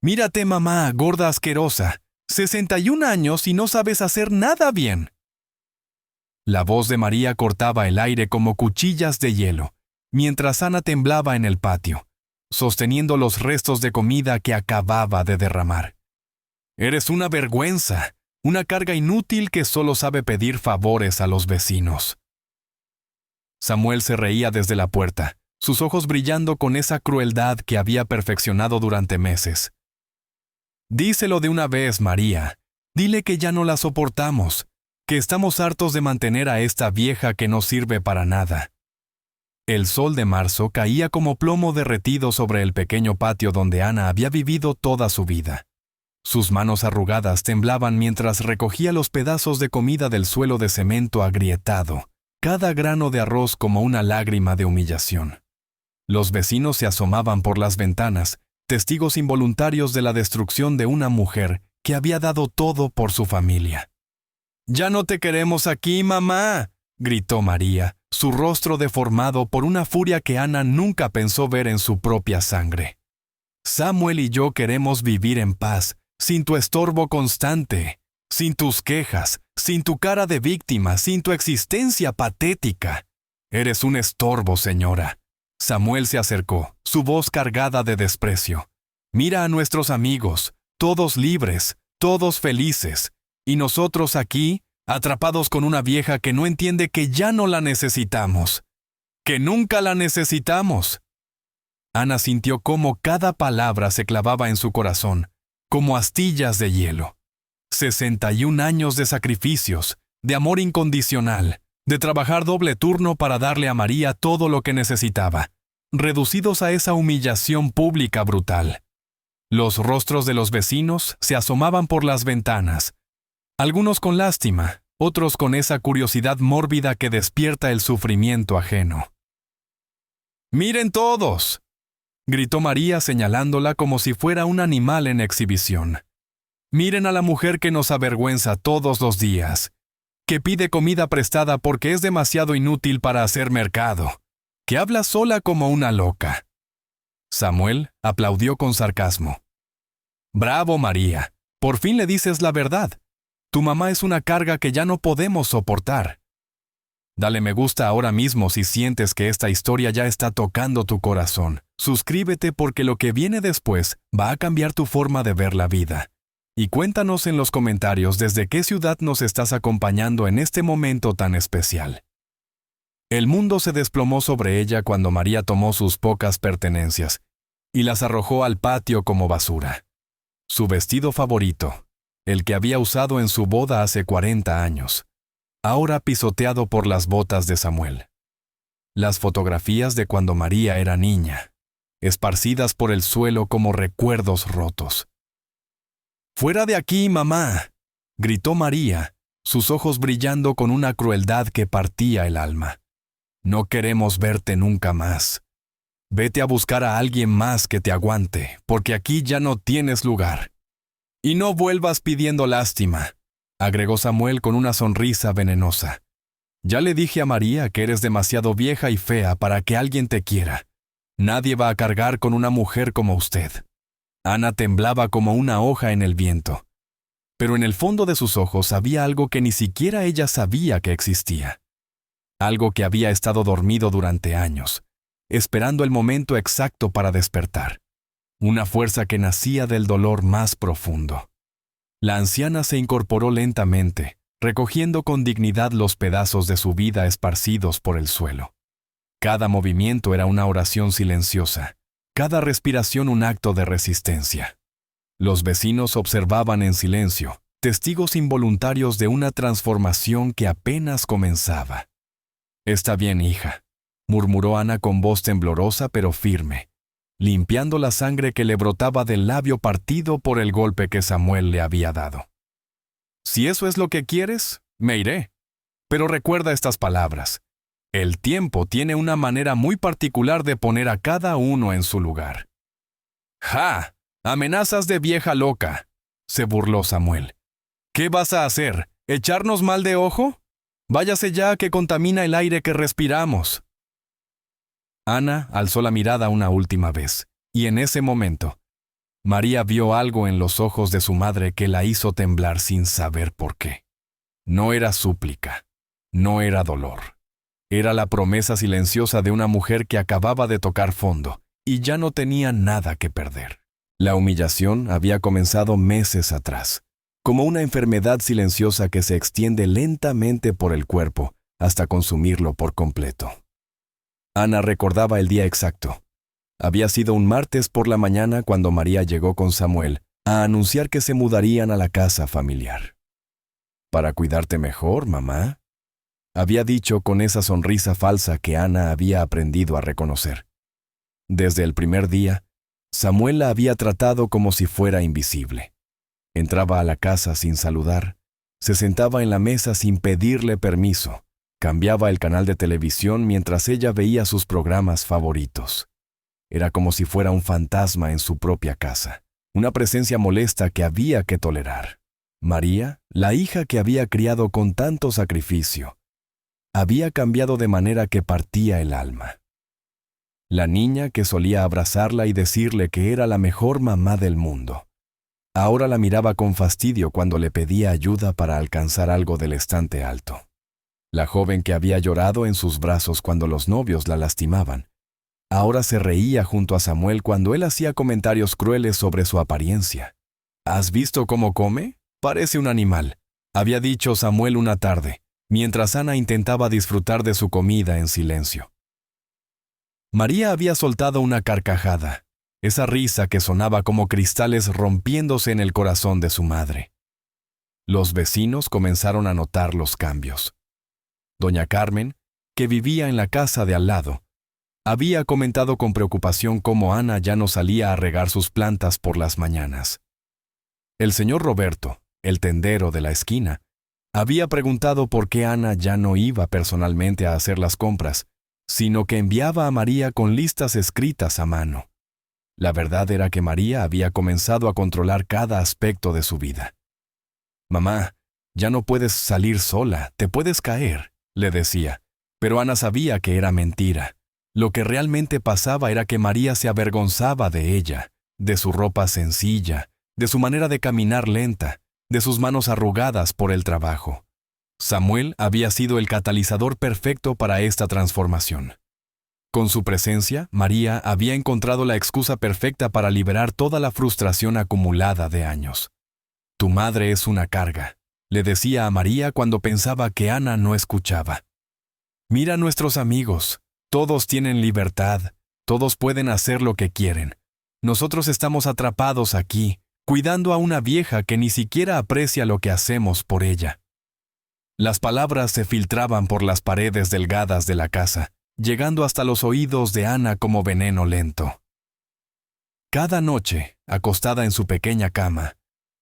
Mírate, mamá, gorda asquerosa. 61 años y no sabes hacer nada bien. La voz de María cortaba el aire como cuchillas de hielo, mientras Ana temblaba en el patio, sosteniendo los restos de comida que acababa de derramar. Eres una vergüenza, una carga inútil que solo sabe pedir favores a los vecinos. Samuel se reía desde la puerta, sus ojos brillando con esa crueldad que había perfeccionado durante meses. Díselo de una vez, María. Dile que ya no la soportamos, que estamos hartos de mantener a esta vieja que no sirve para nada. El sol de marzo caía como plomo derretido sobre el pequeño patio donde Ana había vivido toda su vida. Sus manos arrugadas temblaban mientras recogía los pedazos de comida del suelo de cemento agrietado, cada grano de arroz como una lágrima de humillación. Los vecinos se asomaban por las ventanas, testigos involuntarios de la destrucción de una mujer que había dado todo por su familia. «¡Ya no te queremos aquí, mamá!», gritó María, su rostro deformado por una furia que Ana nunca pensó ver en su propia sangre. «Samuel y yo queremos vivir en paz, sin tu estorbo constante, sin tus quejas, sin tu cara de víctima, sin tu existencia patética. Eres un estorbo, señora». Samuel se acercó, su voz cargada de desprecio. «Mira a nuestros amigos, todos libres, todos felices, y nosotros aquí, atrapados con una vieja que no entiende que ya no la necesitamos, que nunca la necesitamos». Ana sintió cómo cada palabra se clavaba en su corazón, como astillas de hielo. 61 años de sacrificios, de amor incondicional, de trabajar doble turno para darle a María todo lo que necesitaba, reducidos a esa humillación pública brutal. Los rostros de los vecinos se asomaban por las ventanas, algunos con lástima, otros con esa curiosidad mórbida que despierta el sufrimiento ajeno. «¡Miren todos!», gritó María señalándola como si fuera un animal en exhibición. «Miren a la mujer que nos avergüenza todos los días, que pide comida prestada porque es demasiado inútil para hacer mercado, que habla sola como una loca». Samuel aplaudió con sarcasmo. «Bravo, María, por fin le dices la verdad. Tu mamá es una carga que ya no podemos soportar. Dale me gusta ahora mismo si sientes que esta historia ya está tocando tu corazón. Suscríbete porque lo que viene después va a cambiar tu forma de ver la vida. Y cuéntanos en los comentarios desde qué ciudad nos estás acompañando en este momento tan especial». El mundo se desplomó sobre ella cuando María tomó sus pocas pertenencias y las arrojó al patio como basura. Su vestido favorito, el que había usado en su boda hace 40 años, ahora pisoteado por las botas de Samuel. Las fotografías de cuando María era niña, esparcidas por el suelo como recuerdos rotos. «¡Fuera de aquí, mamá!», gritó María, sus ojos brillando con una crueldad que partía el alma. «No queremos verte nunca más. Vete a buscar a alguien más que te aguante, porque aquí ya no tienes lugar. Y no vuelvas pidiendo lástima», agregó Samuel con una sonrisa venenosa. «Ya le dije a María que eres demasiado vieja y fea para que alguien te quiera. Nadie va a cargar con una mujer como usted». Ana temblaba como una hoja en el viento, pero en el fondo de sus ojos había algo que ni siquiera ella sabía que existía. Algo que había estado dormido durante años, esperando el momento exacto para despertar. Una fuerza que nacía del dolor más profundo. La anciana se incorporó lentamente, recogiendo con dignidad los pedazos de su vida esparcidos por el suelo. Cada movimiento era una oración silenciosa, cada respiración un acto de resistencia. Los vecinos observaban en silencio, testigos involuntarios de una transformación que apenas comenzaba. «Está bien, hija», murmuró Ana con voz temblorosa pero firme, limpiando la sangre que le brotaba del labio partido por el golpe que Samuel le había dado. «Si eso es lo que quieres, me iré. Pero recuerda estas palabras. El tiempo tiene una manera muy particular de poner a cada uno en su lugar». «¡Ja! ¡Amenazas de vieja loca!», se burló Samuel. «¿Qué vas a hacer? ¿Echarnos mal de ojo? Váyase ya que contamina el aire que respiramos». Ana alzó la mirada una última vez, y en ese momento, María vio algo en los ojos de su madre que la hizo temblar sin saber por qué. No era súplica, no era dolor. Era la promesa silenciosa de una mujer que acababa de tocar fondo y ya no tenía nada que perder. La humillación había comenzado meses atrás, como una enfermedad silenciosa que se extiende lentamente por el cuerpo hasta consumirlo por completo. Ana recordaba el día exacto. Había sido un martes por la mañana cuando María llegó con Samuel a anunciar que se mudarían a la casa familiar. «¿Para cuidarte mejor, mamá?», había dicho con esa sonrisa falsa que Ana había aprendido a reconocer. Desde el primer día, Samuel la había tratado como si fuera invisible. Entraba a la casa sin saludar, se sentaba en la mesa sin pedirle permiso, cambiaba el canal de televisión mientras ella veía sus programas favoritos. Era como si fuera un fantasma en su propia casa, una presencia molesta que había que tolerar. María, la hija que había criado con tanto sacrificio, había cambiado de manera que partía el alma. La niña que solía abrazarla y decirle que era la mejor mamá del mundo, ahora la miraba con fastidio cuando le pedía ayuda para alcanzar algo del estante alto. La joven que había llorado en sus brazos cuando los novios la lastimaban, ahora se reía junto a Samuel cuando él hacía comentarios crueles sobre su apariencia. «¿Has visto cómo come? Parece un animal», había dicho Samuel una tarde, mientras Ana intentaba disfrutar de su comida en silencio. María había soltado una carcajada, esa risa que sonaba como cristales rompiéndose en el corazón de su madre. Los vecinos comenzaron a notar los cambios. Doña Carmen, que vivía en la casa de al lado, había comentado con preocupación cómo Ana ya no salía a regar sus plantas por las mañanas. El señor Roberto, el tendero de la esquina, había preguntado por qué Ana ya no iba personalmente a hacer las compras, sino que enviaba a María con listas escritas a mano. La verdad era que María había comenzado a controlar cada aspecto de su vida. «Mamá, ya no puedes salir sola, te puedes caer», le decía, pero Ana sabía que era mentira. Lo que realmente pasaba era que María se avergonzaba de ella, de su ropa sencilla, de su manera de caminar lenta, de sus manos arrugadas por el trabajo. Samuel había sido el catalizador perfecto para esta transformación. Con su presencia, María había encontrado la excusa perfecta para liberar toda la frustración acumulada de años. «Tu madre es una carga», le decía a María cuando pensaba que Ana no escuchaba. «Mira a nuestros amigos, todos tienen libertad, todos pueden hacer lo que quieren. Nosotros estamos atrapados aquí, cuidando a una vieja que ni siquiera aprecia lo que hacemos por ella». Las palabras se filtraban por las paredes delgadas de la casa, llegando hasta los oídos de Ana como veneno lento. Cada noche, acostada en su pequeña cama,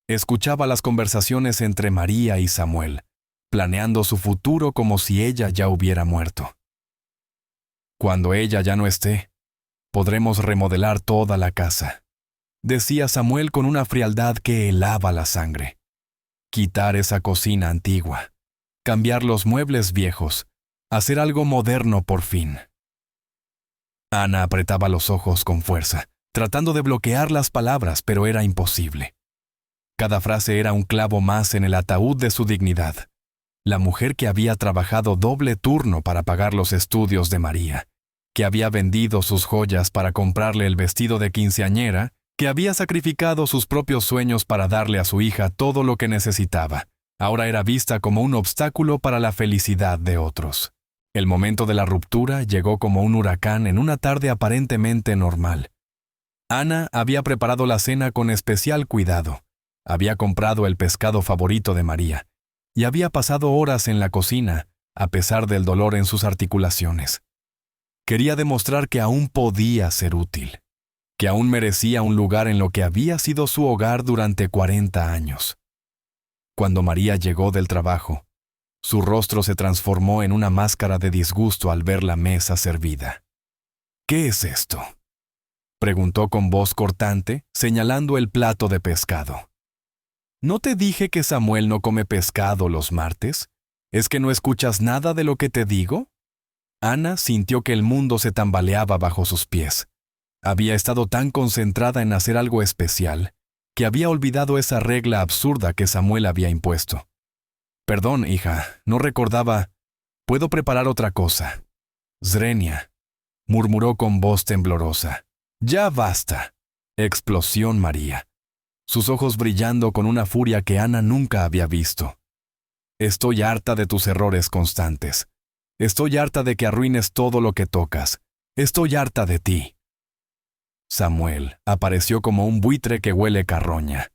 escuchaba las conversaciones entre María y Samuel, planeando su futuro como si ella ya hubiera muerto. «Cuando ella ya no esté, podremos remodelar toda la casa», decía Samuel con una frialdad que helaba la sangre. «Quitar esa cocina antigua, cambiar los muebles viejos, hacer algo moderno por fin». Ana apretaba los ojos con fuerza, tratando de bloquear las palabras, pero era imposible. Cada frase era un clavo más en el ataúd de su dignidad. La mujer que había trabajado doble turno para pagar los estudios de María, que había vendido sus joyas para comprarle el vestido de quinceañera, que había sacrificado sus propios sueños para darle a su hija todo lo que necesitaba, ahora era vista como un obstáculo para la felicidad de otros. El momento de la ruptura llegó como un huracán en una tarde aparentemente normal. Ana había preparado la cena con especial cuidado. Había comprado el pescado favorito de María y había pasado horas en la cocina, a pesar del dolor en sus articulaciones. Quería demostrar que aún podía ser útil, que aún merecía un lugar en lo que había sido su hogar durante 40 años. Cuando María llegó del trabajo, su rostro se transformó en una máscara de disgusto al ver la mesa servida. «¿Qué es esto?», preguntó con voz cortante, señalando el plato de pescado. «¿No te dije que Samuel no come pescado los martes? ¿Es que no escuchas nada de lo que te digo?». Ana sintió que el mundo se tambaleaba bajo sus pies. Había estado tan concentrada en hacer algo especial que había olvidado esa regla absurda que Samuel había impuesto. Perdón, hija, no recordaba. ¿Puedo preparar otra cosa? Zrenia, murmuró con voz temblorosa. Ya basta. Explosión María, sus ojos brillando con una furia que Ana nunca había visto. Estoy harta de tus errores constantes. Estoy harta de que arruines todo lo que tocas. Estoy harta de ti. Samuel apareció como un buitre que huele carroña,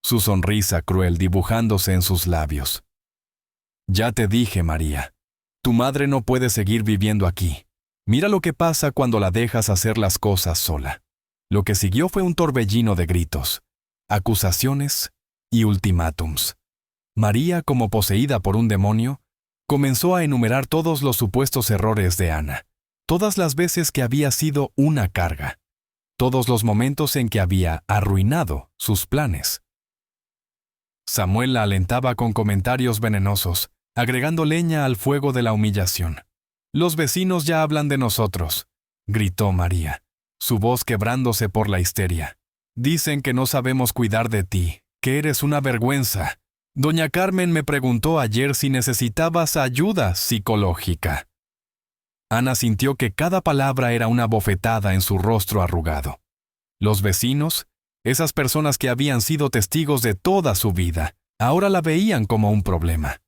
su sonrisa cruel dibujándose en sus labios. Ya te dije, María, tu madre no puede seguir viviendo aquí. Mira lo que pasa cuando la dejas hacer las cosas sola. Lo que siguió fue un torbellino de gritos, acusaciones y ultimátums. María, como poseída por un demonio, comenzó a enumerar todos los supuestos errores de Ana, todas las veces que había sido una carga, todos los momentos en que había arruinado sus planes. Samuel la alentaba con comentarios venenosos, agregando leña al fuego de la humillación. «Los vecinos ya hablan de nosotros», gritó María, su voz quebrándose por la histeria. «Dicen que no sabemos cuidar de ti, que eres una vergüenza. Doña Carmen me preguntó ayer si necesitabas ayuda psicológica». Ana sintió que cada palabra era una bofetada en su rostro arrugado. Los vecinos, esas personas que habían sido testigos de toda su vida, ahora la veían como un problema.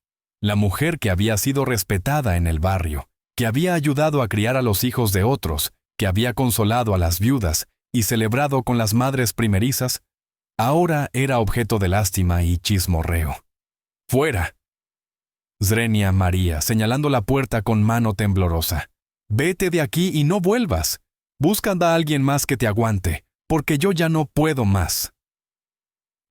La mujer que había sido respetada en el barrio, que había ayudado a criar a los hijos de otros, que había consolado a las viudas y celebrado con las madres primerizas, ahora era objeto de lástima y chismorreo. «¡Fuera!», Zrenia María, señalando la puerta con mano temblorosa. «Vete de aquí y no vuelvas. Busca a alguien más que te aguante, porque yo ya no puedo más».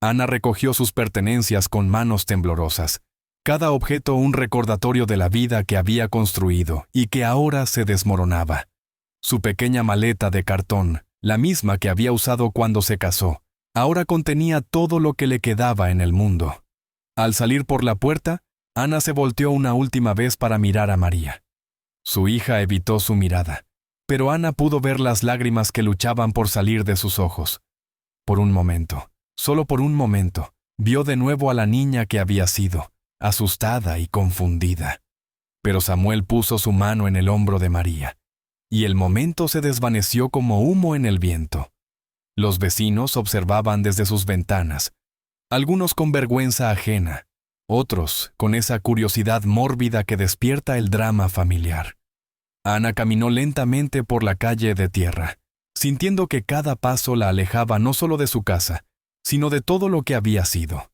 Ana recogió sus pertenencias con manos temblorosas, cada objeto un recordatorio de la vida que había construido y que ahora se desmoronaba. Su pequeña maleta de cartón, la misma que había usado cuando se casó, ahora contenía todo lo que le quedaba en el mundo. Al salir por la puerta, Ana se volteó una última vez para mirar a María. Su hija evitó su mirada, pero Ana pudo ver las lágrimas que luchaban por salir de sus ojos. Por un momento, solo por un momento, vio de nuevo a la niña que había sido, asustada y confundida. Pero Samuel puso su mano en el hombro de María, y el momento se desvaneció como humo en el viento. Los vecinos observaban desde sus ventanas, algunos con vergüenza ajena, otros con esa curiosidad mórbida que despierta el drama familiar. Ana caminó lentamente por la calle de tierra, sintiendo que cada paso la alejaba no solo de su casa, sino de todo lo que había sido.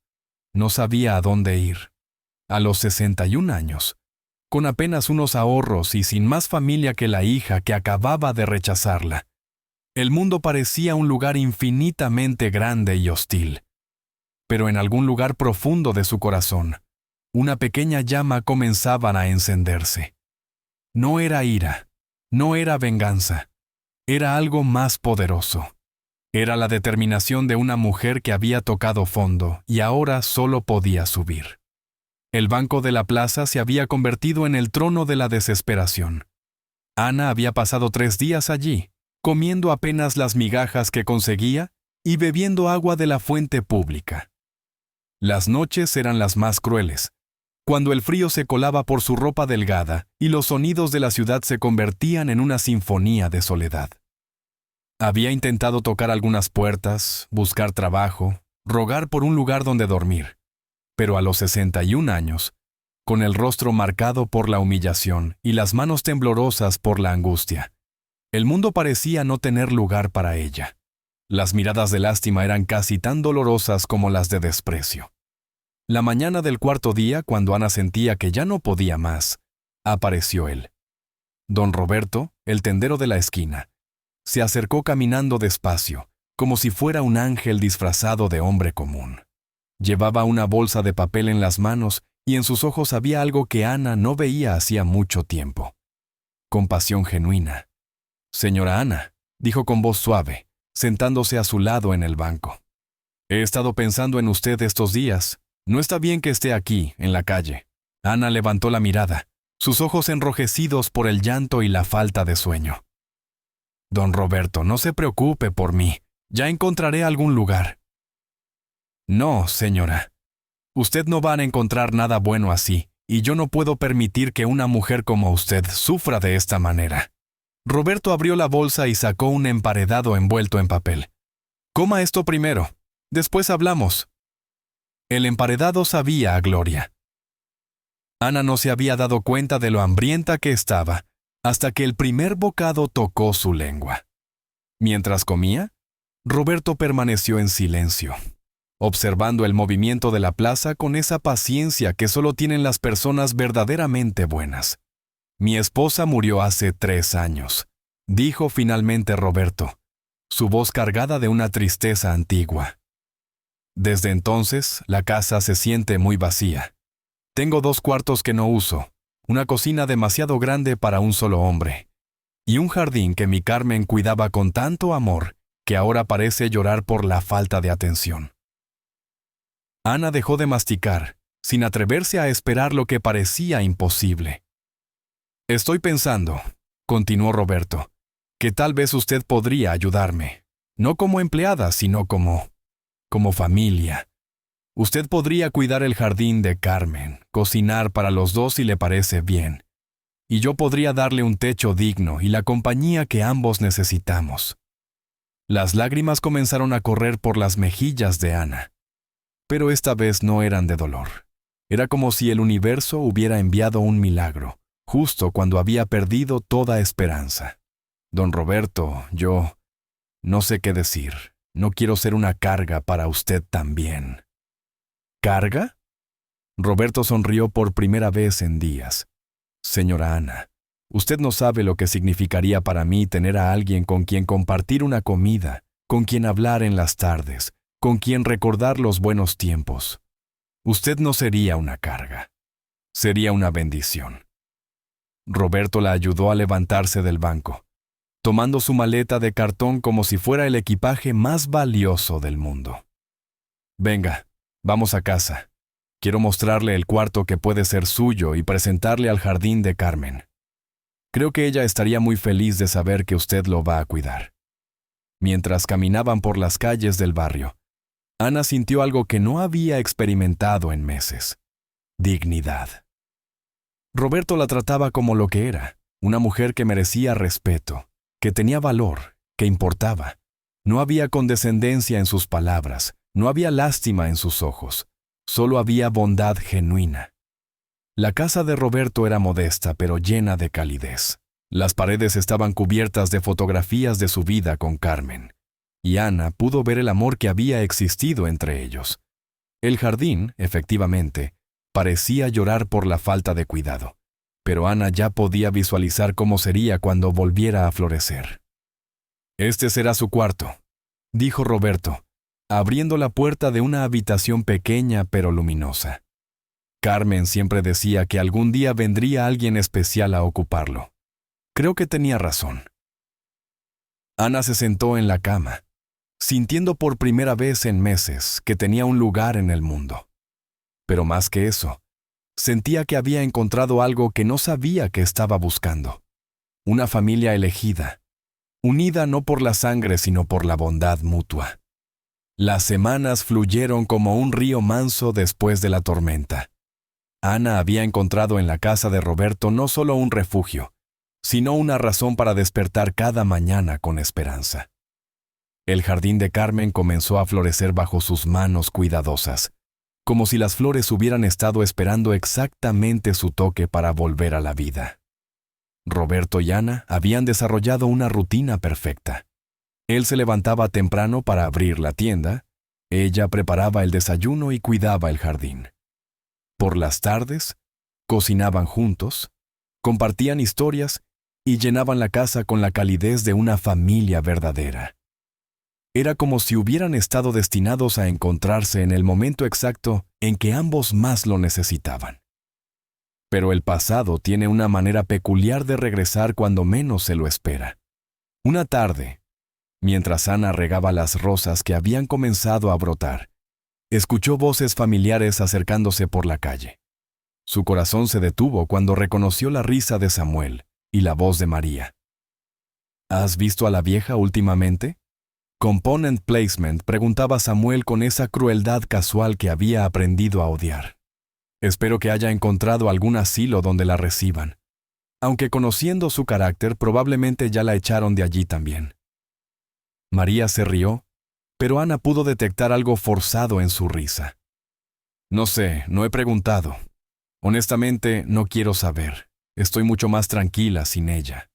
No sabía a dónde ir. A los 61 años, con apenas unos ahorros y sin más familia que la hija que acababa de rechazarla, el mundo parecía un lugar infinitamente grande y hostil. Pero en algún lugar profundo de su corazón, una pequeña llama comenzaba a encenderse. No era ira, no era venganza, era algo más poderoso. Era la determinación de una mujer que había tocado fondo y ahora solo podía subir. El banco de la plaza se había convertido en el trono de la desesperación. Ana había pasado 3 días allí, comiendo apenas las migajas que conseguía y bebiendo agua de la fuente pública. Las noches eran las más crueles, cuando el frío se colaba por su ropa delgada y los sonidos de la ciudad se convertían en una sinfonía de soledad. Había intentado tocar algunas puertas, buscar trabajo, rogar por un lugar donde dormir, pero a los 61 años, con el rostro marcado por la humillación y las manos temblorosas por la angustia, el mundo parecía no tener lugar para ella. Las miradas de lástima eran casi tan dolorosas como las de desprecio. La mañana del 4.º día, cuando Ana sentía que ya no podía más, apareció él. Don Roberto, el tendero de la esquina, se acercó caminando despacio, como si fuera un ángel disfrazado de hombre común. Llevaba una bolsa de papel en las manos y en sus ojos había algo que Ana no veía hacía mucho tiempo. Compasión genuina. «Señora Ana», dijo con voz suave, sentándose a su lado en el banco. «He estado pensando en usted estos días. No está bien que esté aquí, en la calle». Ana levantó la mirada, sus ojos enrojecidos por el llanto y la falta de sueño. Don Roberto, no se preocupe por mí. Ya encontraré algún lugar. No, señora. Usted no va a encontrar nada bueno así, y yo no puedo permitir que una mujer como usted sufra de esta manera. Roberto abrió la bolsa y sacó un emparedado envuelto en papel. Coma esto primero. Después hablamos. El emparedado sabía a gloria. Ana no se había dado cuenta de lo hambrienta que estaba, hasta que el primer bocado tocó su lengua. Mientras comía, Roberto permaneció en silencio, observando el movimiento de la plaza con esa paciencia que solo tienen las personas verdaderamente buenas. Mi esposa murió hace 3 años, dijo finalmente Roberto, su voz cargada de una tristeza antigua. Desde entonces, la casa se siente muy vacía. Tengo 2 cuartos que no uso, una cocina demasiado grande para un solo hombre, y un jardín que mi Carmen cuidaba con tanto amor que ahora parece llorar por la falta de atención. Ana dejó de masticar, sin atreverse a esperar lo que parecía imposible. Estoy pensando, continuó Roberto, que tal vez usted podría ayudarme, no como empleada, sino como familia. Usted podría cuidar el jardín de Carmen, cocinar para los 2 si le parece bien, y yo podría darle un techo digno y la compañía que ambos necesitamos. Las lágrimas comenzaron a correr por las mejillas de Ana, pero esta vez no eran de dolor. Era como si el universo hubiera enviado un milagro, justo cuando había perdido toda esperanza. Don Roberto, yo no sé qué decir. No quiero ser una carga para usted también. ¿Carga? Roberto sonrió por primera vez en días. Señora Ana, usted no sabe lo que significaría para mí tener a alguien con quien compartir una comida, con quien hablar en las tardes, con quien recordar los buenos tiempos. Usted no sería una carga. Sería una bendición. Roberto la ayudó a levantarse del banco, tomando su maleta de cartón como si fuera el equipaje más valioso del mundo. Venga, vamos a casa. Quiero mostrarle el cuarto que puede ser suyo y presentarle al jardín de Carmen. Creo que ella estaría muy feliz de saber que usted lo va a cuidar. Mientras caminaban por las calles del barrio, Ana sintió algo que no había experimentado en meses: dignidad. Roberto la trataba como lo que era, una mujer que merecía respeto, que tenía valor, que importaba. No había condescendencia en sus palabras, no había lástima en sus ojos, solo había bondad genuina. La casa de Roberto era modesta, pero llena de calidez. Las paredes estaban cubiertas de fotografías de su vida con Carmen, y Ana pudo ver el amor que había existido entre ellos. El jardín, efectivamente, parecía llorar por la falta de cuidado, pero Ana ya podía visualizar cómo sería cuando volviera a florecer. «Este será su cuarto», dijo Roberto, abriendo la puerta de una habitación pequeña pero luminosa. Carmen siempre decía que algún día vendría alguien especial a ocuparlo. Creo que tenía razón. Ana se sentó en la cama, sintiendo por primera vez en meses que tenía un lugar en el mundo. Pero más que eso, sentía que había encontrado algo que no sabía que estaba buscando. Una familia elegida, unida no por la sangre sino por la bondad mutua. Las semanas fluyeron como un río manso después de la tormenta. Ana había encontrado en la casa de Roberto no solo un refugio, sino una razón para despertar cada mañana con esperanza. El jardín de Carmen comenzó a florecer bajo sus manos cuidadosas, como si las flores hubieran estado esperando exactamente su toque para volver a la vida. Roberto y Ana habían desarrollado una rutina perfecta. Él se levantaba temprano para abrir la tienda, ella preparaba el desayuno y cuidaba el jardín. Por las tardes, cocinaban juntos, compartían historias y llenaban la casa con la calidez de una familia verdadera. Era como si hubieran estado destinados a encontrarse en el momento exacto en que ambos más lo necesitaban. Pero el pasado tiene una manera peculiar de regresar cuando menos se lo espera. Una tarde, mientras Ana regaba las rosas que habían comenzado a brotar, escuchó voces familiares acercándose por la calle. Su corazón se detuvo cuando reconoció la risa de Samuel y la voz de María. ¿Has visto a la vieja últimamente? Component Placement preguntaba Samuel con esa crueldad casual que había aprendido a odiar. Espero que haya encontrado algún asilo donde la reciban. Aunque conociendo su carácter, probablemente ya la echaron de allí también. María se rió, pero Ana pudo detectar algo forzado en su risa. No sé, no he preguntado. Honestamente, no quiero saber. Estoy mucho más tranquila sin ella.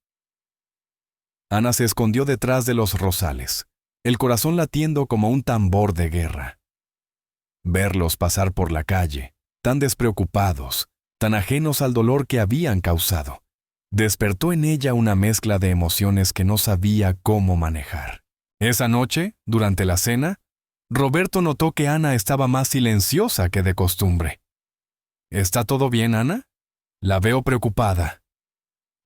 Ana se escondió detrás de los rosales, el corazón latiendo como un tambor de guerra. Verlos pasar por la calle, tan despreocupados, tan ajenos al dolor que habían causado, despertó en ella una mezcla de emociones que no sabía cómo manejar. Esa noche, durante la cena, Roberto notó que Ana estaba más silenciosa que de costumbre. ¿Está todo bien, Ana? La veo preocupada.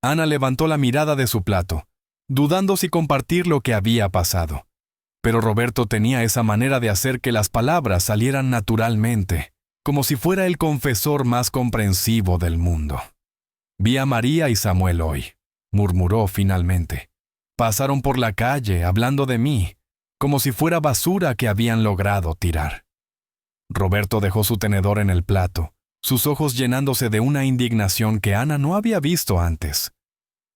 Ana levantó la mirada de su plato, dudando si compartir lo que había pasado. Pero Roberto tenía esa manera de hacer que las palabras salieran naturalmente, como si fuera el confesor más comprensivo del mundo. Vi a María y Samuel hoy, murmuró finalmente. Pasaron por la calle hablando de mí, como si fuera basura que habían logrado tirar. Roberto dejó su tenedor en el plato, sus ojos llenándose de una indignación que Ana no había visto antes.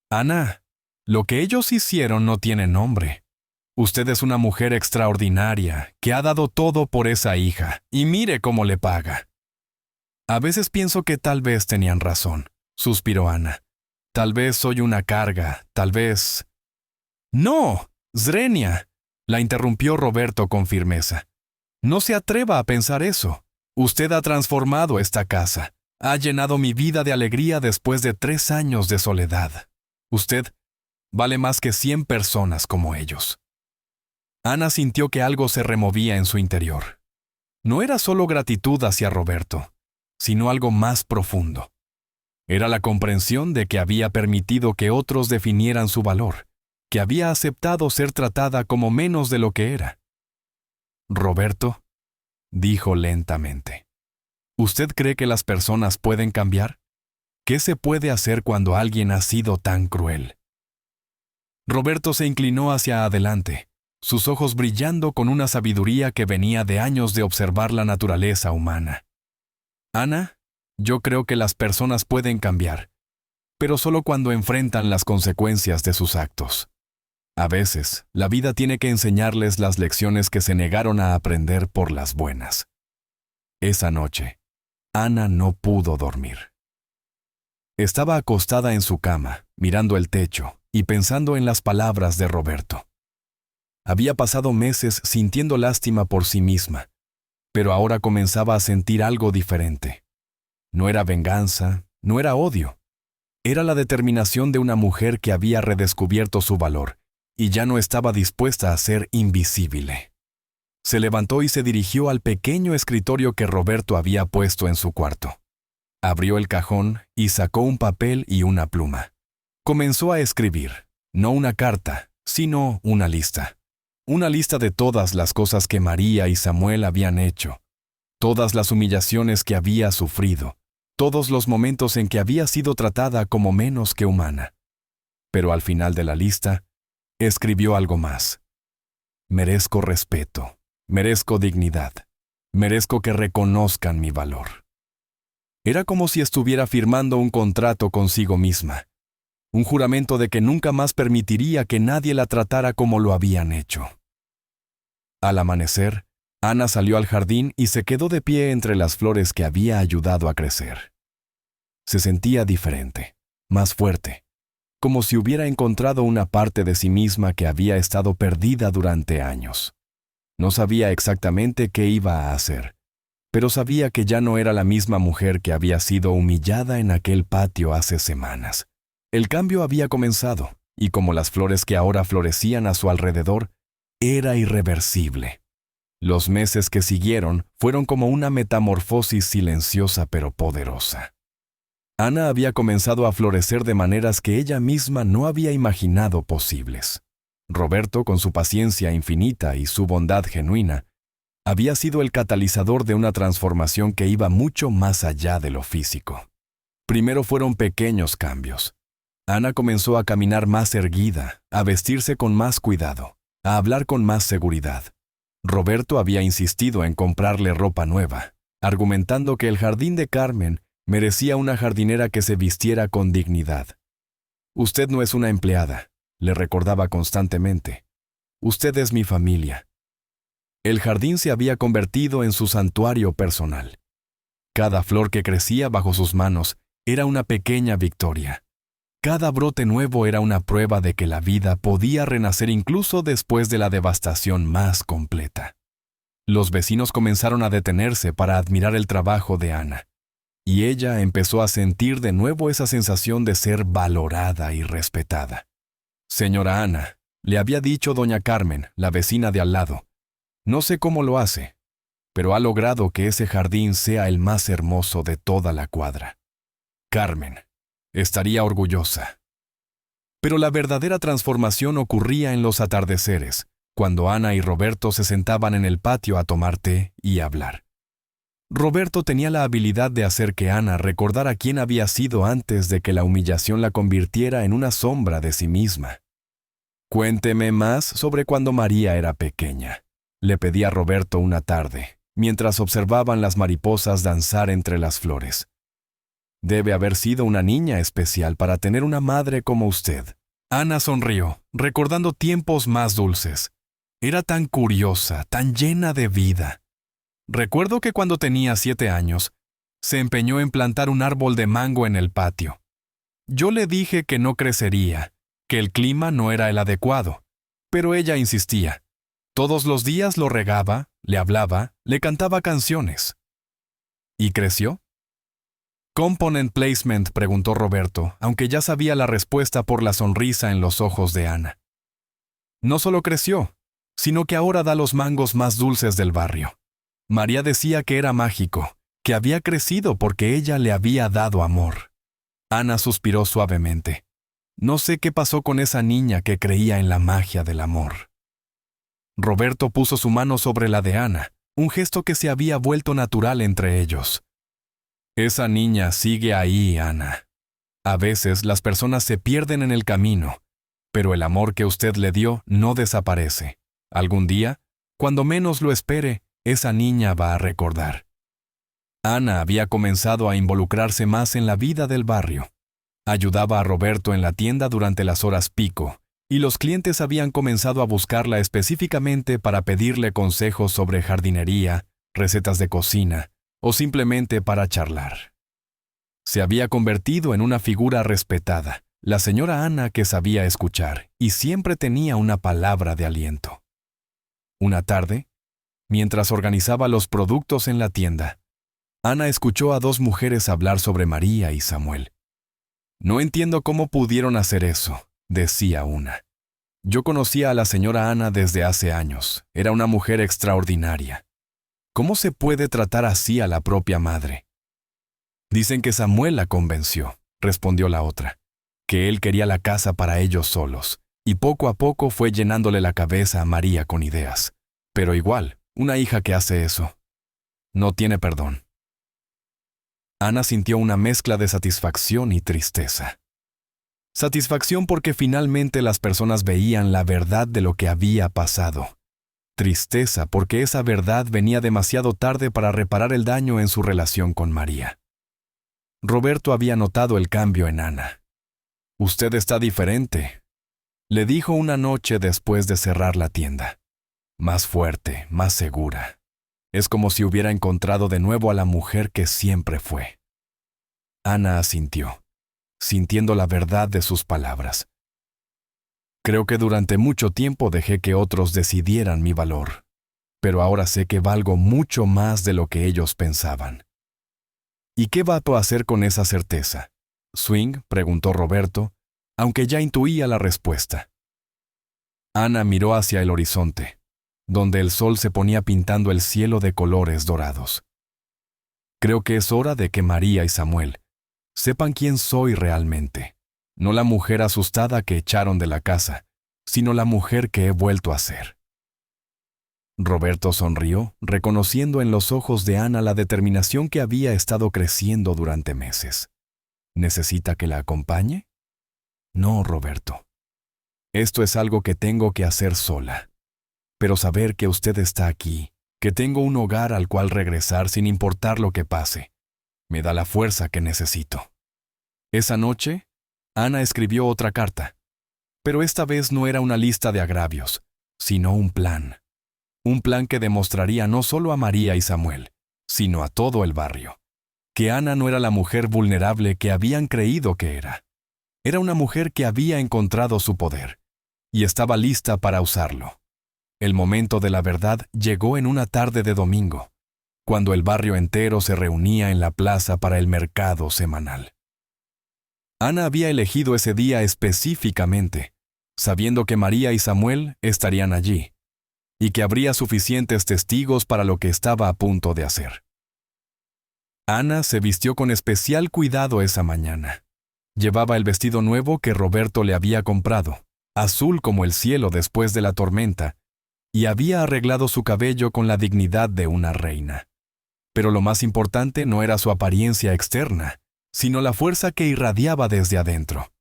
Ana, lo que ellos hicieron no tiene nombre. Usted es una mujer extraordinaria, que ha dado todo por esa hija, y mire cómo le paga. A veces pienso que tal vez tenían razón, suspiró Ana. Tal vez soy una carga, tal vez... ¡No! ¡Zrenia!, la interrumpió Roberto con firmeza. No se atreva a pensar eso. Usted ha transformado esta casa. Ha llenado mi vida de alegría después de 3 años de soledad. Usted vale más que 100 personas como ellos. Ana sintió que algo se removía en su interior. No era solo gratitud hacia Roberto, sino algo más profundo. Era la comprensión de que había permitido que otros definieran su valor, que había aceptado ser tratada como menos de lo que era. Roberto, dijo lentamente, ¿usted cree que las personas pueden cambiar? ¿Qué se puede hacer cuando alguien ha sido tan cruel? Roberto se inclinó hacia adelante, sus ojos brillando con una sabiduría que venía de años de observar la naturaleza humana. Ana, yo creo que las personas pueden cambiar, pero solo cuando enfrentan las consecuencias de sus actos. A veces, la vida tiene que enseñarles las lecciones que se negaron a aprender por las buenas. Esa noche, Ana no pudo dormir. Estaba acostada en su cama, mirando el techo y pensando en las palabras de Roberto. Había pasado meses sintiendo lástima por sí misma, pero ahora comenzaba a sentir algo diferente. No era venganza, no era odio. Era la determinación de una mujer que había redescubierto su valor y ya no estaba dispuesta a ser invisible. Se levantó y se dirigió al pequeño escritorio que Roberto había puesto en su cuarto. Abrió el cajón y sacó un papel y una pluma. Comenzó a escribir, no una carta, sino una lista. Una lista de todas las cosas que María y Samuel habían hecho, todas las humillaciones que había sufrido, todos los momentos en que había sido tratada como menos que humana. Pero al final de la lista, escribió algo más. Merezco respeto, merezco dignidad, merezco que reconozcan mi valor. Era como si estuviera firmando un contrato consigo misma, un juramento de que nunca más permitiría que nadie la tratara como lo habían hecho. Al amanecer, Ana salió al jardín y se quedó de pie entre las flores que había ayudado a crecer. Se sentía diferente, más fuerte, como si hubiera encontrado una parte de sí misma que había estado perdida durante años. No sabía exactamente qué iba a hacer, pero sabía que ya no era la misma mujer que había sido humillada en aquel patio hace semanas. El cambio había comenzado, y como las flores que ahora florecían a su alrededor, era irreversible. Los meses que siguieron fueron como una metamorfosis silenciosa pero poderosa. Ana había comenzado a florecer de maneras que ella misma no había imaginado posibles. Roberto, con su paciencia infinita y su bondad genuina, había sido el catalizador de una transformación que iba mucho más allá de lo físico. Primero fueron pequeños cambios. Ana comenzó a caminar más erguida, a vestirse con más cuidado, a hablar con más seguridad. Roberto había insistido en comprarle ropa nueva, argumentando que el jardín de Carmen merecía una jardinera que se vistiera con dignidad. Usted no es una empleada, le recordaba constantemente. Usted es mi familia. El jardín se había convertido en su santuario personal. Cada flor que crecía bajo sus manos era una pequeña victoria. Cada brote nuevo era una prueba de que la vida podía renacer incluso después de la devastación más completa. Los vecinos comenzaron a detenerse para admirar el trabajo de Ana, y ella empezó a sentir de nuevo esa sensación de ser valorada y respetada. Señora Ana, le había dicho doña Carmen, la vecina de al lado, no sé cómo lo hace, pero ha logrado que ese jardín sea el más hermoso de toda la cuadra. Carmen estaría orgullosa. Pero la verdadera transformación ocurría en los atardeceres, cuando Ana y Roberto se sentaban en el patio a tomar té y hablar. Roberto tenía la habilidad de hacer que Ana recordara quién había sido antes de que la humillación la convirtiera en una sombra de sí misma. Cuénteme más sobre cuando María era pequeña, le pedía Roberto una tarde, mientras observaban las mariposas danzar entre las flores. Debe haber sido una niña especial para tener una madre como usted. Ana sonrió, recordando tiempos más dulces. Era tan curiosa, tan llena de vida. Recuerdo que cuando tenía 7 años, se empeñó en plantar un árbol de mango en el patio. Yo le dije que no crecería, que el clima no era el adecuado, pero ella insistía. Todos los días lo regaba, le hablaba, le cantaba canciones. ¿Y creció? «Component placement», preguntó Roberto, aunque ya sabía la respuesta por la sonrisa en los ojos de Ana. No solo creció, sino que ahora da los mangos más dulces del barrio. María decía que era mágico, que había crecido porque ella le había dado amor. Ana suspiró suavemente. No sé qué pasó con esa niña que creía en la magia del amor. Roberto puso su mano sobre la de Ana, un gesto que se había vuelto natural entre ellos. Esa niña sigue ahí, Ana. A veces las personas se pierden en el camino, pero el amor que usted le dio no desaparece. Algún día, cuando menos lo espere, esa niña va a recordar. Ana había comenzado a involucrarse más en la vida del barrio. Ayudaba a Roberto en la tienda durante las horas pico, y los clientes habían comenzado a buscarla específicamente para pedirle consejos sobre jardinería, recetas de cocina, o simplemente para charlar. Se había convertido en una figura respetada, la señora Ana que sabía escuchar y siempre tenía una palabra de aliento. Una tarde, mientras organizaba los productos en la tienda, Ana escuchó a 2 mujeres hablar sobre María y Samuel. «No entiendo cómo pudieron hacer eso», decía una. «Yo conocía a la señora Ana desde hace años. Era una mujer extraordinaria. ¿Cómo se puede tratar así a la propia madre?» «Dicen que Samuel la convenció», respondió la otra, «que él quería la casa para ellos solos, y poco a poco fue llenándole la cabeza a María con ideas. Pero igual, una hija que hace eso no tiene perdón». Ana sintió una mezcla de satisfacción y tristeza. Satisfacción porque finalmente las personas veían la verdad de lo que había pasado. Tristeza porque esa verdad venía demasiado tarde para reparar el daño en su relación con María. Roberto había notado el cambio en Ana. «Usted está diferente», le dijo una noche después de cerrar la tienda. «Más fuerte, más segura. Es como si hubiera encontrado de nuevo a la mujer que siempre fue». Ana asintió, sintiendo la verdad de sus palabras. «Creo que durante mucho tiempo dejé que otros decidieran mi valor, pero ahora sé que valgo mucho más de lo que ellos pensaban». «¿Y qué va a hacer con esa certeza?» «Swing», preguntó Roberto, aunque ya intuía la respuesta. Ana miró hacia el horizonte, donde el sol se ponía pintando el cielo de colores dorados. «Creo que es hora de que María y Samuel sepan quién soy realmente. No la mujer asustada que echaron de la casa, sino la mujer que he vuelto a ser». Roberto sonrió, reconociendo en los ojos de Ana la determinación que había estado creciendo durante meses. «¿Necesita que la acompañe?». No, Roberto. Esto es algo que tengo que hacer sola. Pero saber que usted está aquí, que tengo un hogar al cual regresar sin importar lo que pase, me da la fuerza que necesito. Esa noche, Ana escribió otra carta. Pero esta vez no era una lista de agravios, sino un plan. Un plan que demostraría no solo a María y Samuel, sino a todo el barrio, que Ana no era la mujer vulnerable que habían creído que era. Era una mujer que había encontrado su poder, y estaba lista para usarlo. El momento de la verdad llegó en una tarde de domingo, cuando el barrio entero se reunía en la plaza para el mercado semanal. Ana había elegido ese día específicamente, sabiendo que María y Samuel estarían allí, y que habría suficientes testigos para lo que estaba a punto de hacer. Ana se vistió con especial cuidado esa mañana. Llevaba el vestido nuevo que Roberto le había comprado, azul como el cielo después de la tormenta, y había arreglado su cabello con la dignidad de una reina. Pero lo más importante no era su apariencia externa, sino la fuerza que irradiaba desde adentro.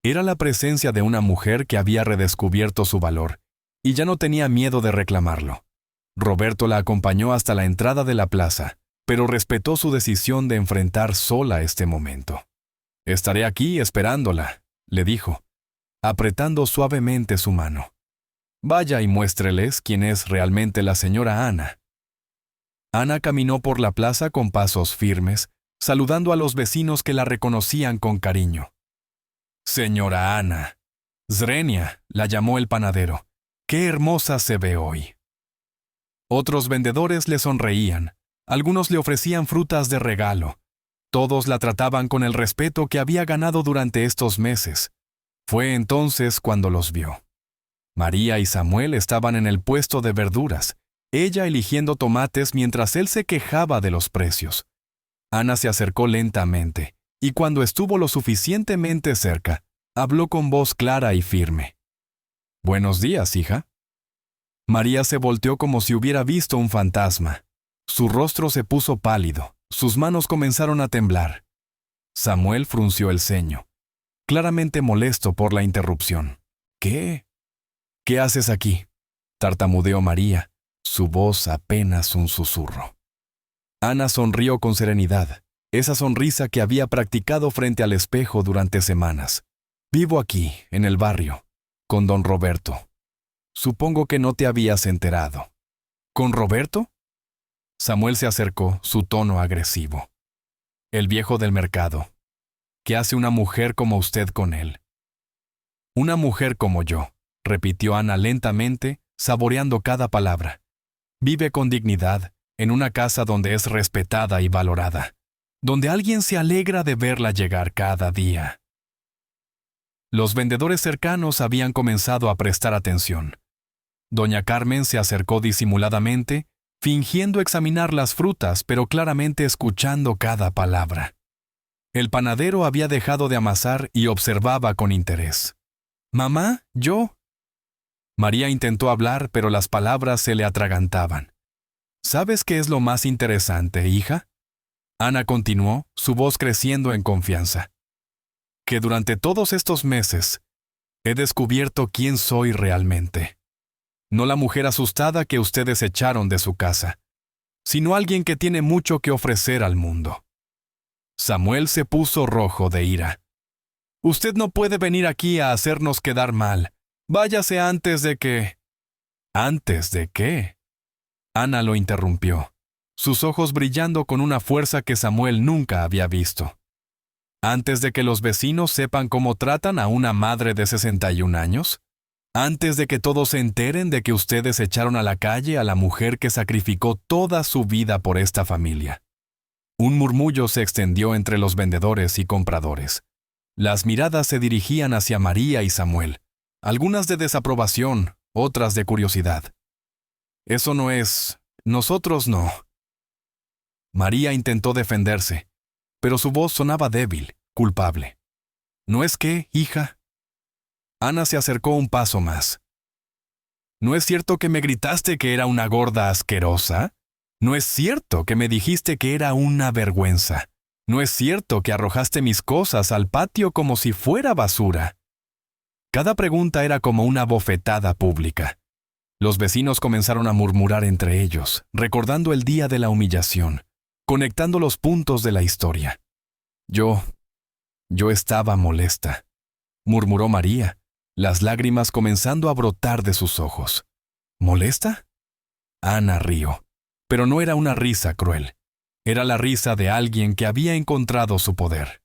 Era la presencia de una mujer que había redescubierto su valor, y ya no tenía miedo de reclamarlo. Roberto la acompañó hasta la entrada de la plaza, pero respetó su decisión de enfrentar sola este momento. «Estaré aquí esperándola», le dijo, apretando suavemente su mano. «Vaya y muéstreles quién es realmente la señora Ana». Ana caminó por la plaza con pasos firmes, saludando a los vecinos que la reconocían con cariño. «Señora Ana», Zrenia, la llamó el panadero. «Qué hermosa se ve hoy». Otros vendedores le sonreían, algunos le ofrecían frutas de regalo. Todos la trataban con el respeto que había ganado durante estos meses. Fue entonces cuando los vio. María y Samuel estaban en el puesto de verduras, ella eligiendo tomates mientras él se quejaba de los precios. Ana se acercó lentamente, y cuando estuvo lo suficientemente cerca, habló con voz clara y firme. «Buenos días, hija». María se volteó como si hubiera visto un fantasma. Su rostro se puso pálido, sus manos comenzaron a temblar. Samuel frunció el ceño, claramente molesto por la interrupción. «¿Qué? ¿Qué haces aquí?», tartamudeó María, su voz apenas un susurro. Ana sonrió con serenidad, esa sonrisa que había practicado frente al espejo durante semanas. «Vivo aquí, en el barrio, con don Roberto. Supongo que no te habías enterado». «¿Con Roberto?». Samuel se acercó, su tono agresivo. «El viejo del mercado. ¿Qué hace una mujer como usted con él?». «Una mujer como yo», repitió Ana lentamente, saboreando cada palabra. «Vive con dignidad, en una casa donde es respetada y valorada, donde alguien se alegra de verla llegar cada día». Los vendedores cercanos habían comenzado a prestar atención. Doña Carmen se acercó disimuladamente, fingiendo examinar las frutas, pero claramente escuchando cada palabra. El panadero había dejado de amasar y observaba con interés. «Mamá, yo». María intentó hablar, pero las palabras se le atragantaban. «¿Sabes qué es lo más interesante, hija?». Ana continuó, su voz creciendo en confianza. «Que durante todos estos meses he descubierto quién soy realmente. No la mujer asustada que ustedes echaron de su casa, sino alguien que tiene mucho que ofrecer al mundo». Samuel se puso rojo de ira. «Usted no puede venir aquí a hacernos quedar mal. Váyase antes de que...». «¿Antes de qué?». Ana lo interrumpió, sus ojos brillando con una fuerza que Samuel nunca había visto. «¿Antes de que los vecinos sepan cómo tratan a una madre de 61 años? ¿Antes de que todos se enteren de que ustedes echaron a la calle a la mujer que sacrificó toda su vida por esta familia?». Un murmullo se extendió entre los vendedores y compradores. Las miradas se dirigían hacia María y Samuel, algunas de desaprobación, otras de curiosidad. «Eso no es... nosotros no». María intentó defenderse, pero su voz sonaba débil, culpable. «¿No es qué, hija?». Ana se acercó un paso más. «¿No es cierto que me gritaste que era una gorda asquerosa? ¿No es cierto que me dijiste que era una vergüenza? ¿No es cierto que arrojaste mis cosas al patio como si fuera basura? Cada pregunta era como una bofetada pública. Los vecinos comenzaron a murmurar entre ellos, recordando el día de la humillación, conectando los puntos de la historia. Yo estaba molesta, murmuró María, las lágrimas comenzando a brotar de sus ojos. ¿Molesta? Ana rió, pero no era una risa cruel. Era la risa de alguien que había encontrado su poder.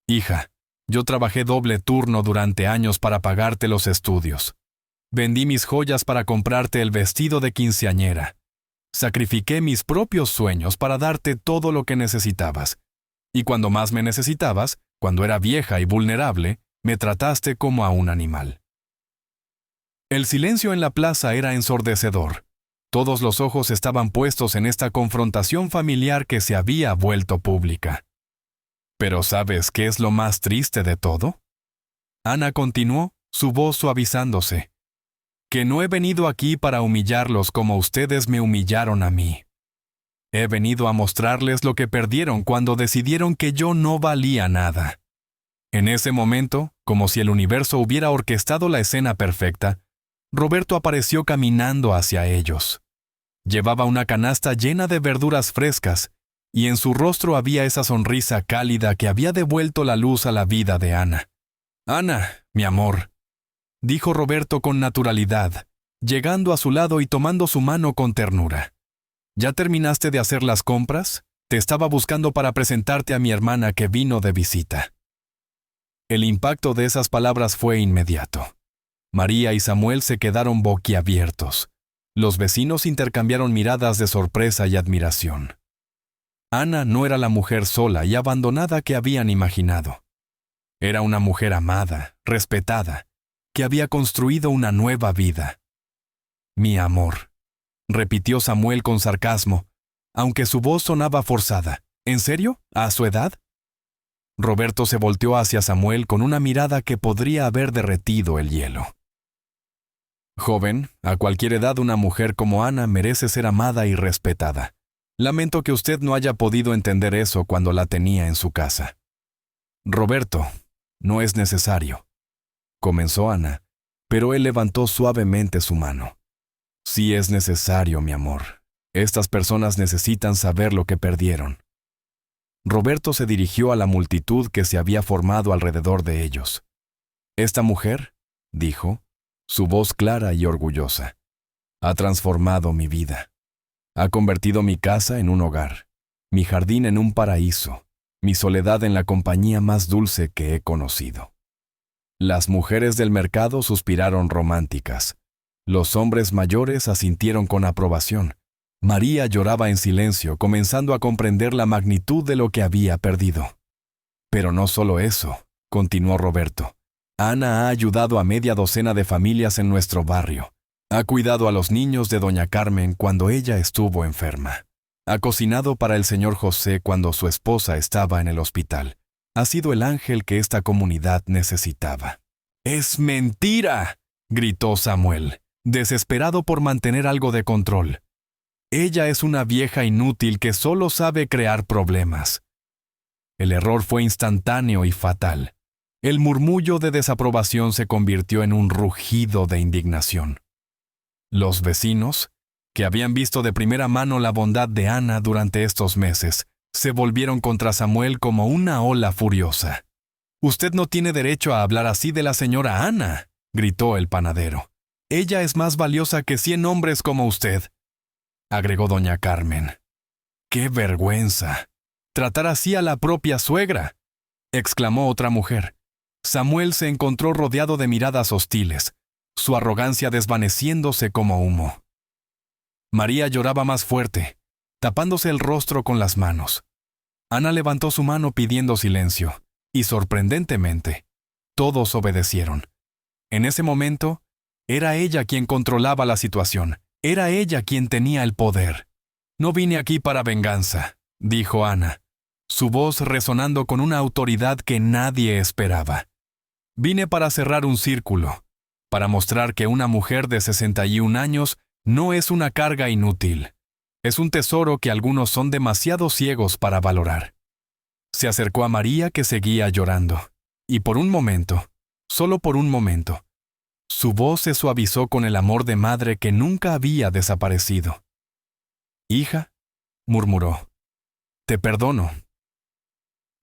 Hija, yo trabajé doble turno durante años para pagarte los estudios. Vendí mis joyas para comprarte el vestido de quinceañera. Sacrifiqué mis propios sueños para darte todo lo que necesitabas. Y cuando más me necesitabas, cuando era vieja y vulnerable, me trataste como a un animal. El silencio en la plaza era ensordecedor. Todos los ojos estaban puestos en esta confrontación familiar que se había vuelto pública. ¿Pero sabes qué es lo más triste de todo? Ana continuó, su voz suavizándose. Que no he venido aquí para humillarlos como ustedes me humillaron a mí. He venido a mostrarles lo que perdieron cuando decidieron que yo no valía nada. En ese momento, como si el universo hubiera orquestado la escena perfecta, Roberto apareció caminando hacia ellos. Llevaba una canasta llena de verduras frescas, y en su rostro había esa sonrisa cálida que había devuelto la luz a la vida de Ana. «Ana, mi amor», dijo Roberto con naturalidad, llegando a su lado y tomando su mano con ternura. «¿Ya terminaste de hacer las compras? Te estaba buscando para presentarte a mi hermana que vino de visita». El impacto de esas palabras fue inmediato. María y Samuel se quedaron boquiabiertos. Los vecinos intercambiaron miradas de sorpresa y admiración. Ana no era la mujer sola y abandonada que habían imaginado. Era una mujer amada, respetada, que había construido una nueva vida. «Mi amor», repitió Samuel con sarcasmo, aunque su voz sonaba forzada. «¿En serio? ¿A su edad?» Roberto se volteó hacia Samuel con una mirada que podría haber derretido el hielo. «Joven, a cualquier edad una mujer como Ana merece ser amada y respetada. Lamento que usted no haya podido entender eso cuando la tenía en su casa». «Roberto, no es necesario», comenzó Ana, pero él levantó suavemente su mano. «Sí es necesario, mi amor. Estas personas necesitan saber lo que perdieron». Roberto se dirigió a la multitud que se había formado alrededor de ellos. «Esta mujer», dijo, su voz clara y orgullosa, «ha transformado mi vida. Ha convertido mi casa en un hogar, mi jardín en un paraíso, mi soledad en la compañía más dulce que he conocido». Las mujeres del mercado suspiraron románticas. Los hombres mayores asintieron con aprobación. María lloraba en silencio, comenzando a comprender la magnitud de lo que había perdido. «Pero no solo eso», continuó Roberto. «Ana ha ayudado a media docena de familias en nuestro barrio. Ha cuidado a los niños de doña Carmen cuando ella estuvo enferma. Ha cocinado para el señor José cuando su esposa estaba en el hospital. Ha sido el ángel que esta comunidad necesitaba». «¡Es mentira!», gritó Samuel, desesperado por mantener algo de control. «Ella es una vieja inútil que solo sabe crear problemas». El error fue instantáneo y fatal. El murmullo de desaprobación se convirtió en un rugido de indignación. Los vecinos, que habían visto de primera mano la bondad de Ana durante estos meses, se volvieron contra Samuel como una ola furiosa. «Usted no tiene derecho a hablar así de la señora Ana», gritó el panadero. «Ella es más valiosa que 100 hombres como usted», agregó doña Carmen. «¡Qué vergüenza! Tratar así a la propia suegra», exclamó otra mujer. Samuel se encontró rodeado de miradas hostiles, su arrogancia desvaneciéndose como humo. María lloraba más fuerte, tapándose el rostro con las manos. Ana levantó su mano pidiendo silencio, y sorprendentemente, todos obedecieron. En ese momento, era ella quien controlaba la situación, era ella quien tenía el poder. «No vine aquí para venganza», dijo Ana, su voz resonando con una autoridad que nadie esperaba. «Vine para cerrar un círculo, para mostrar que una mujer de 61 años no es una carga inútil. Es un tesoro que algunos son demasiado ciegos para valorar». Se acercó a María, que seguía llorando, y por un momento, solo por un momento. Su voz se suavizó con el amor de madre que nunca había desaparecido. «Hija», murmuró, «te perdono.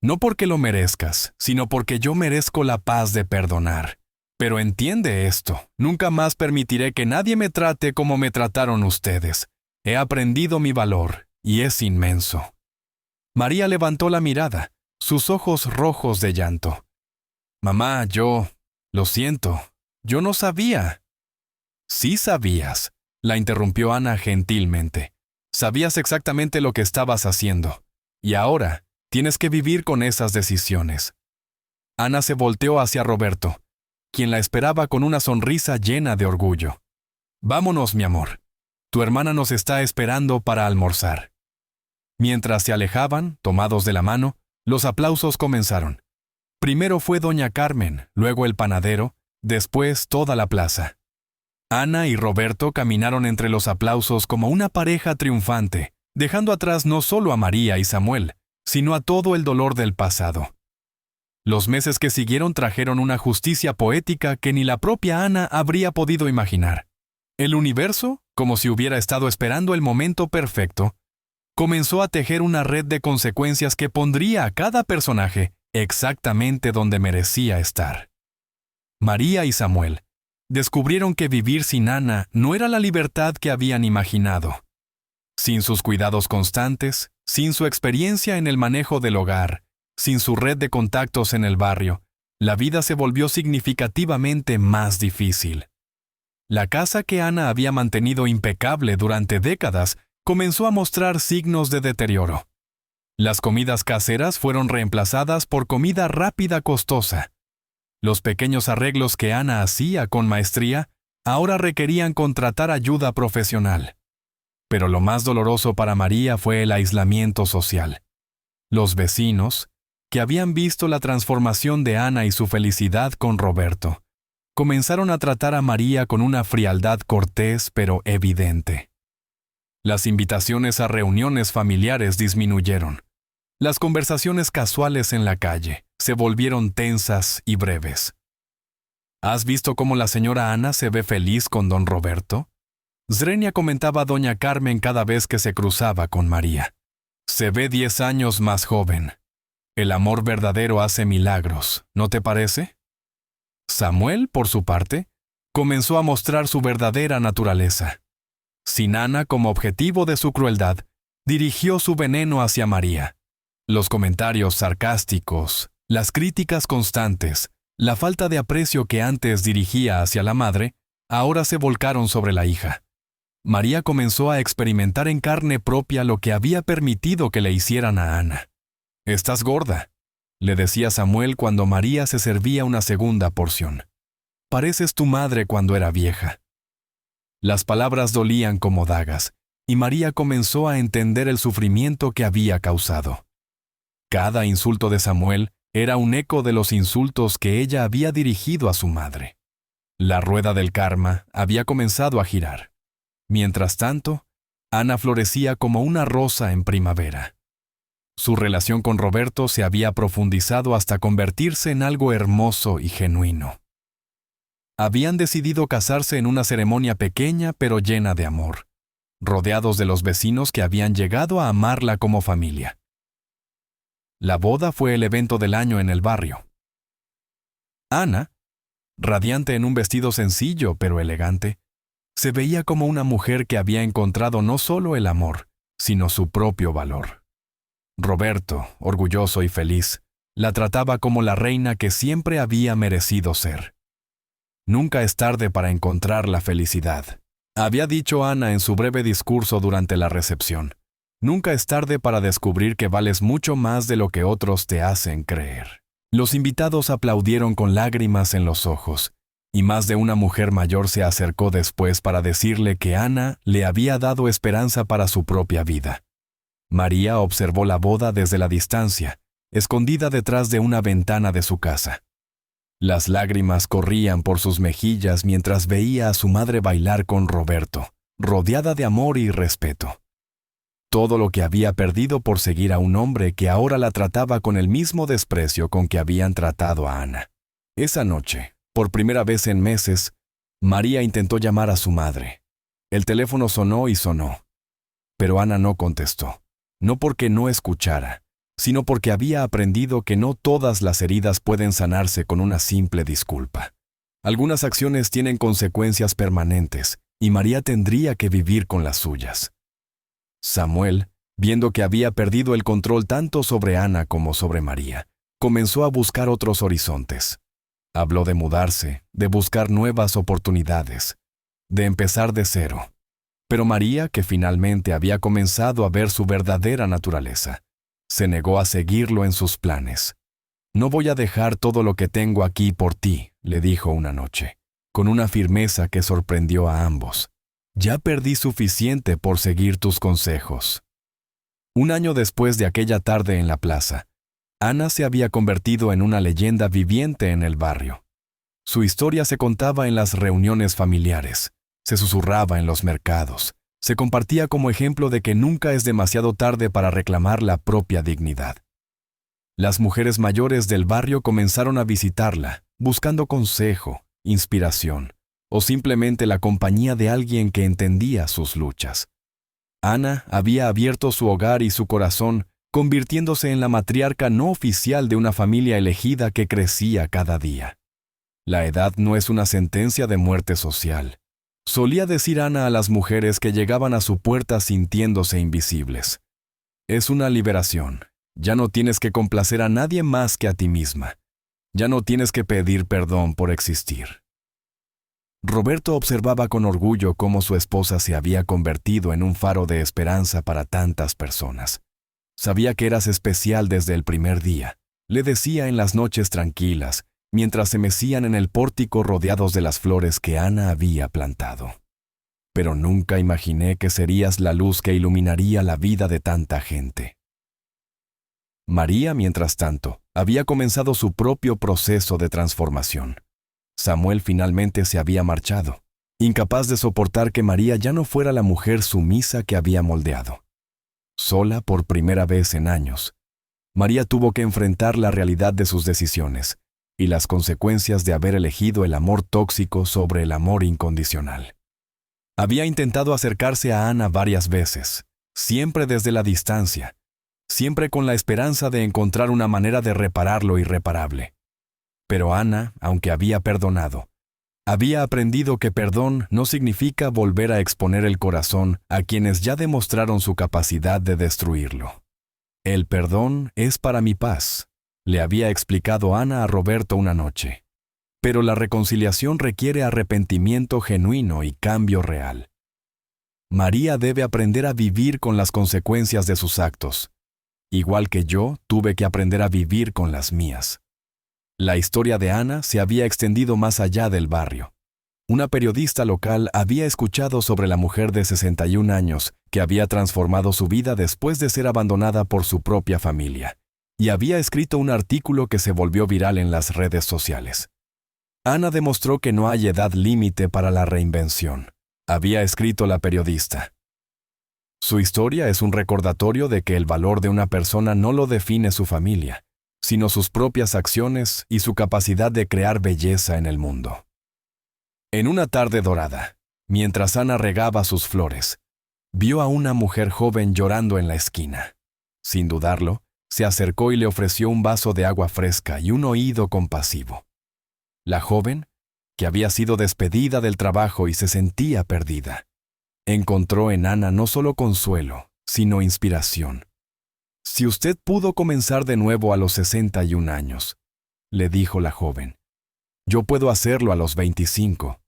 No porque lo merezcas, sino porque yo merezco la paz de perdonar. Pero entiende esto, nunca más permitiré que nadie me trate como me trataron ustedes. He aprendido mi valor, y es inmenso». María levantó la mirada, sus ojos rojos de llanto. «Mamá, lo siento, yo no sabía». «Sí sabías», la interrumpió Ana gentilmente. «Sabías exactamente lo que estabas haciendo. Y ahora, tienes que vivir con esas decisiones». Ana se volteó hacia Roberto, quien la esperaba con una sonrisa llena de orgullo. «Vámonos, mi amor. Tu hermana nos está esperando para almorzar». Mientras se alejaban, tomados de la mano, los aplausos comenzaron. Primero fue doña Carmen, luego el panadero, después toda la plaza. Ana y Roberto caminaron entre los aplausos como una pareja triunfante, dejando atrás no solo a María y Samuel, sino a todo el dolor del pasado. Los meses que siguieron trajeron una justicia poética que ni la propia Ana habría podido imaginar. El universo, como si hubiera estado esperando el momento perfecto, comenzó a tejer una red de consecuencias que pondría a cada personaje exactamente donde merecía estar. María y Samuel descubrieron que vivir sin Ana no era la libertad que habían imaginado. Sin sus cuidados constantes, sin su experiencia en el manejo del hogar, sin su red de contactos en el barrio, la vida se volvió significativamente más difícil. La casa que Ana había mantenido impecable durante décadas comenzó a mostrar signos de deterioro. Las comidas caseras fueron reemplazadas por comida rápida costosa. Los pequeños arreglos que Ana hacía con maestría ahora requerían contratar ayuda profesional. Pero lo más doloroso para María fue el aislamiento social. Los vecinos, que habían visto la transformación de Ana y su felicidad con Roberto, comenzaron a tratar a María con una frialdad cortés pero evidente. Las invitaciones a reuniones familiares disminuyeron. Las conversaciones casuales en la calle se volvieron tensas y breves. ¿Has visto cómo la señora Ana se ve feliz con don Roberto?, Zrenia comentaba a doña Carmen cada vez que se cruzaba con María. Se ve 10 años más joven. El amor verdadero hace milagros, ¿no te parece? Samuel, por su parte, comenzó a mostrar su verdadera naturaleza. Sin Ana como objetivo de su crueldad, dirigió su veneno hacia María. Los comentarios sarcásticos, las críticas constantes, la falta de aprecio que antes dirigía hacia la madre, ahora se volcaron sobre la hija. María comenzó a experimentar en carne propia lo que había permitido que le hicieran a Ana. «Estás gorda», le decía Samuel cuando María se servía una segunda porción. «Pareces tu madre cuando era vieja». Las palabras dolían como dagas, y María comenzó a entender el sufrimiento que había causado. Cada insulto de Samuel era un eco de los insultos que ella había dirigido a su madre. La rueda del karma había comenzado a girar. Mientras tanto, Ana florecía como una rosa en primavera. Su relación con Roberto se había profundizado hasta convertirse en algo hermoso y genuino. Habían decidido casarse en una ceremonia pequeña pero llena de amor, rodeados de los vecinos que habían llegado a amarla como familia. La boda fue el evento del año en el barrio. Ana, radiante en un vestido sencillo pero elegante, se veía como una mujer que había encontrado no solo el amor, sino su propio valor. Roberto, orgulloso y feliz, la trataba como la reina que siempre había merecido ser. «Nunca es tarde para encontrar la felicidad», había dicho Ana en su breve discurso durante la recepción. «Nunca es tarde para descubrir que vales mucho más de lo que otros te hacen creer». Los invitados aplaudieron con lágrimas en los ojos, y más de una mujer mayor se acercó después para decirle que Ana le había dado esperanza para su propia vida. María observó la boda desde la distancia, escondida detrás de una ventana de su casa. Las lágrimas corrían por sus mejillas mientras veía a su madre bailar con Roberto, rodeada de amor y respeto. Todo lo que había perdido por seguir a un hombre que ahora la trataba con el mismo desprecio con que habían tratado a Ana. Esa noche, Por primera vez en meses, María intentó llamar a su madre. El teléfono sonó y sonó. Pero Ana no contestó, no porque no escuchara, sino porque había aprendido que no todas las heridas pueden sanarse con una simple disculpa. Algunas acciones tienen consecuencias permanentes, y María tendría que vivir con las suyas. Samuel, viendo que había perdido el control tanto sobre Ana como sobre María, comenzó a buscar otros horizontes. Habló de mudarse, de buscar nuevas oportunidades, de empezar de cero. Pero María, que finalmente había comenzado a ver su verdadera naturaleza, se negó a seguirlo en sus planes. «No voy a dejar todo lo que tengo aquí por ti», le dijo una noche, con una firmeza que sorprendió a ambos. «Ya perdí suficiente por seguir tus consejos». Un año después de aquella tarde en la plaza, Ana se había convertido en una leyenda viviente en el barrio. Su historia se contaba en las reuniones familiares, se susurraba en los mercados, se compartía como ejemplo de que nunca es demasiado tarde para reclamar la propia dignidad. Las mujeres mayores del barrio comenzaron a visitarla, buscando consejo, inspiración, o simplemente la compañía de alguien que entendía sus luchas. Ana había abierto su hogar y su corazón, convirtiéndose en la matriarca no oficial de una familia elegida que crecía cada día. La edad no es una sentencia de muerte social. Solía decir Ana a las mujeres que llegaban a su puerta sintiéndose invisibles. Es una liberación. Ya no tienes que complacer a nadie más que a ti misma. Ya no tienes que pedir perdón por existir. Roberto observaba con orgullo cómo su esposa se había convertido en un faro de esperanza para tantas personas. Sabía que eras especial desde el primer día, le decía en las noches tranquilas, mientras se mecían en el pórtico rodeados de las flores que Ana había plantado. Pero nunca imaginé que serías la luz que iluminaría la vida de tanta gente. María, mientras tanto, había comenzado su propio proceso de transformación. Samuel finalmente se había marchado, incapaz de soportar que María ya no fuera la mujer sumisa que había moldeado. Sola por primera vez en años, María tuvo que enfrentar la realidad de sus decisiones y las consecuencias de haber elegido el amor tóxico sobre el amor incondicional. Había intentado acercarse a Ana varias veces, siempre desde la distancia, siempre con la esperanza de encontrar una manera de reparar lo irreparable. Pero Ana, aunque había perdonado, había aprendido que perdón no significa volver a exponer el corazón a quienes ya demostraron su capacidad de destruirlo. «El perdón es para mi paz», le había explicado Ana a Roberto una noche. Pero la reconciliación requiere arrepentimiento genuino y cambio real. María debe aprender a vivir con las consecuencias de sus actos, igual que yo tuve que aprender a vivir con las mías. La historia de Ana se había extendido más allá del barrio. Una periodista local había escuchado sobre la mujer de 61 años que había transformado su vida después de ser abandonada por su propia familia, y había escrito un artículo que se volvió viral en las redes sociales. Ana demostró que no hay edad límite para la reinvención, había escrito la periodista. Su historia es un recordatorio de que el valor de una persona no lo define su familia, sino sus propias acciones y su capacidad de crear belleza en el mundo. En una tarde dorada, mientras Ana regaba sus flores, vio a una mujer joven llorando en la esquina. Sin dudarlo, se acercó y le ofreció un vaso de agua fresca y un oído compasivo. La joven, que había sido despedida del trabajo y se sentía perdida, encontró en Ana no solo consuelo, sino inspiración. «Si usted pudo comenzar de nuevo a los 61 años», le dijo la joven, «yo puedo hacerlo a los 25».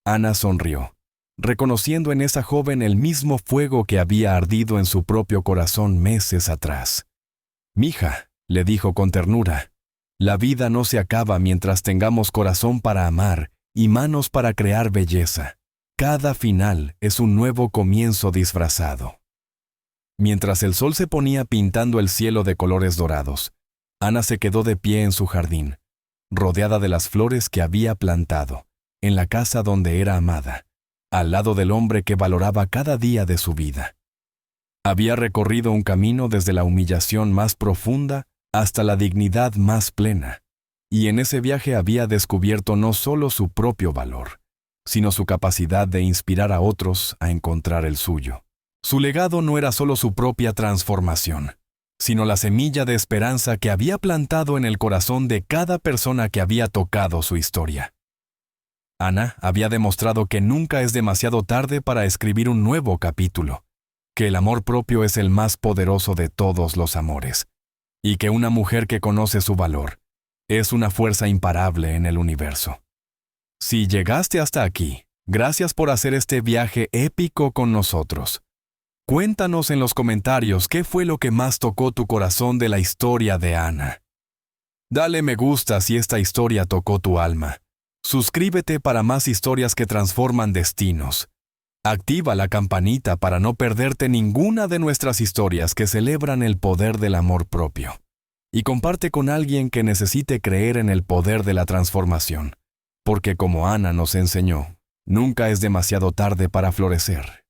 Ana sonrió, reconociendo en esa joven el mismo fuego que había ardido en su propio corazón meses atrás. «Mija», le dijo con ternura, «la vida no se acaba mientras tengamos corazón para amar y manos para crear belleza. Cada final es un nuevo comienzo disfrazado». Mientras el sol se ponía pintando el cielo de colores dorados, Ana se quedó de pie en su jardín, rodeada de las flores que había plantado, en la casa donde era amada, al lado del hombre que valoraba cada día de su vida. Había recorrido un camino desde la humillación más profunda hasta la dignidad más plena, y en ese viaje había descubierto no solo su propio valor, sino su capacidad de inspirar a otros a encontrar el suyo. Su legado no era solo su propia transformación, sino la semilla de esperanza que había plantado en el corazón de cada persona que había tocado su historia. Ana había demostrado que nunca es demasiado tarde para escribir un nuevo capítulo, que el amor propio es el más poderoso de todos los amores, y que una mujer que conoce su valor es una fuerza imparable en el universo. Si llegaste hasta aquí, gracias por hacer este viaje épico con nosotros. Cuéntanos en los comentarios qué fue lo que más tocó tu corazón de la historia de Ana. Dale me gusta si esta historia tocó tu alma. Suscríbete para más historias que transforman destinos. Activa la campanita para no perderte ninguna de nuestras historias que celebran el poder del amor propio. Y comparte con alguien que necesite creer en el poder de la transformación. Porque como Ana nos enseñó, nunca es demasiado tarde para florecer.